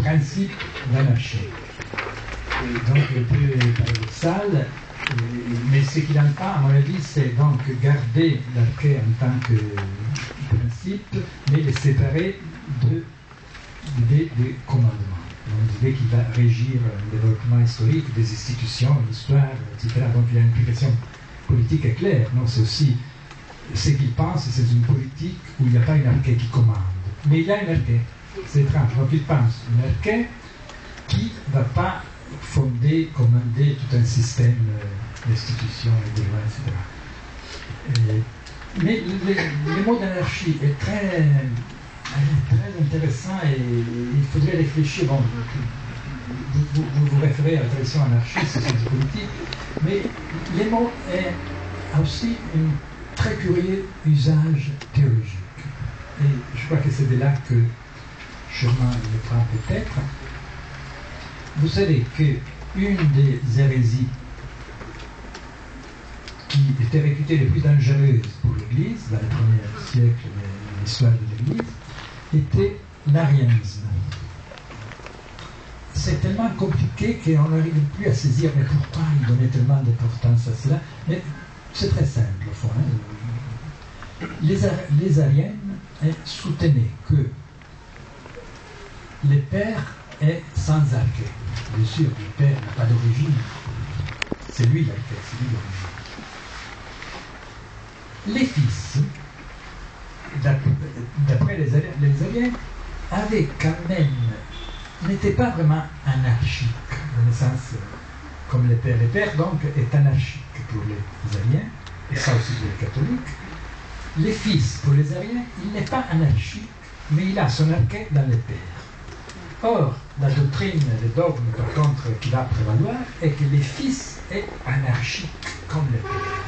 principe d'anarchie. Donc un peu paradoxal, mais ce qu'il n'aime pas, à mon avis, c'est donc garder l'arché en tant que principe, mais le séparer de l'idée de commandement. Donc l'idée qui va régir le développement historique des institutions, l'histoire, etc. Donc il y a une implication politique est claire. Non, c'est aussi ce qu'il pense, c'est une politique où il n'y a pas une arché qui commande. Mais il y a une arché. C'est étrange. Donc il pense une arché qui ne va pas fonder, commander tout un système d'institutions et de lois, etc. Mais le mot d'anarchie est très intéressant et il faudrait réfléchir. Bon, vous référez à la tradition anarchiste, c'est politique, mais le mot a aussi un très curieux usage théologique. Et je crois que c'est de là que chemin le prend peut-être. Vous savez qu'une des hérésies qui était réputée les plus dangereuses pour l'Église, dans les premiers siècles de l'histoire de l'Église, était l'arianisme. C'est tellement compliqué qu'on n'arrive plus à saisir, mais pourquoi il donnait tellement d'importance à cela. Mais c'est très simple, au fond. Hein. Les ariennes soutenaient que le Père est sans arché. Bien sûr, le Père n'a pas d'origine. C'est lui l'arché, c'est lui l'origine. Les fils, d'après les ariens, avaient quand même, n'étaient pas vraiment anarchiques, dans le sens comme le Père. Le Père, donc, est anarchique pour les ariens, et ça aussi pour les catholiques. Les fils, pour les ariens, il n'est pas anarchique, mais il a son arché dans le Père. Or, la doctrine, le dogme, par contre, qui va prévaloir, est que les fils est anarchique comme le Père.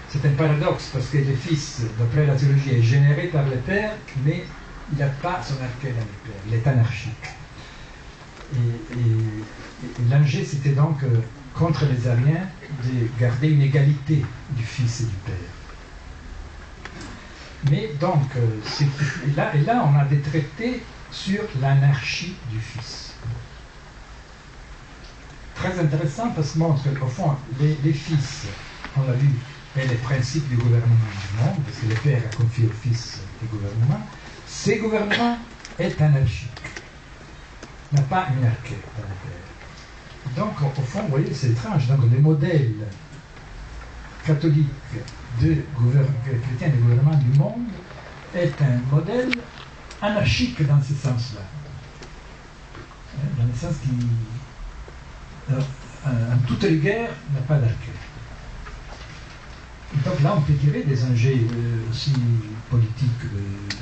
C'est un paradoxe, parce que le fils, d'après la théologie, est généré par le Père, mais il n'a pas son arché dans le Père, il est anarchique. Et l'enjeu, c'était donc, contre les ariens, de garder une égalité du fils et du Père. Mais donc, et là, on a des traités sur l'anarchie du Fils. Très intéressant parce que montre qu'au fond, les fils, on l'a vu, est le principe du gouvernement du monde, parce que le Père a confié au Fils le gouvernement. Ce gouvernement est anarchique. Il n'a pas une arché dans le Père. Donc, au fond, vous voyez, c'est étrange. Donc, le modèle catholique chrétien de gouvernement du monde est un modèle anarchique dans ce sens-là. Dans le sens qui, en toute rigueur, n'a pas d'arché. Donc là, on peut tirer des enjeux aussi politiques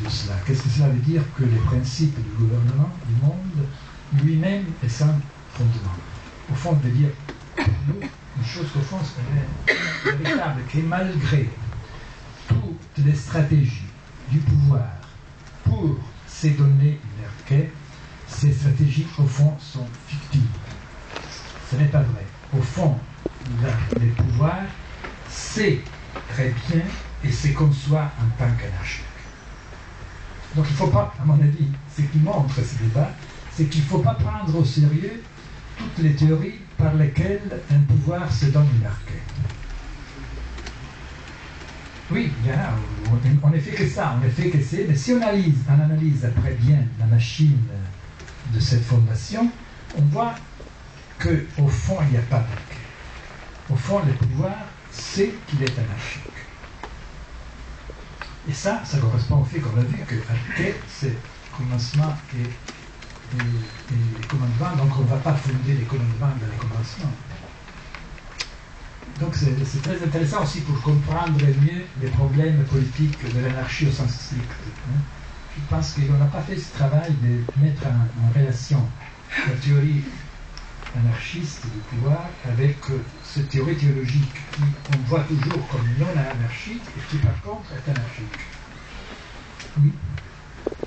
de cela. Qu'est-ce que cela veut dire? Que le principe du gouvernement du monde lui-même est sans fondement. Au fond, de dire, nous, une chose qu'au fond, c'est véritable, que malgré toutes les stratégies du pouvoir pour se donner une arché, ces stratégies, au fond, sont fictives. Ce n'est pas vrai. Au fond, le pouvoir sait très bien et se conçoit en tant qu'anarchique. Donc il ne faut pas, à mon avis, ce qui montre ce débat, c'est qu'il ne faut pas prendre au sérieux toutes les théories par lesquelles un pouvoir se donne une arché. Oui, il y en a, on ne fait que ça, on ne fait que c'est, mais si on analyse après bien la machine de cette fondation, on voit qu'au fond, il n'y a pas d'arché. Au fond, le pouvoir sait qu'il est anarchique. Et ça correspond au fait qu'on a vu que arché, c'est commencement et commandement, donc on ne va pas fonder les commandements dans les commencements. Donc c'est très intéressant aussi pour comprendre mieux les problèmes politiques de l'anarchie au sens strict. Je pense qu'on n'a pas fait ce travail de mettre en relation la théorie anarchiste du pouvoir avec cette théorie théologique qui on voit toujours comme non anarchique et qui par contre est anarchique. Oui.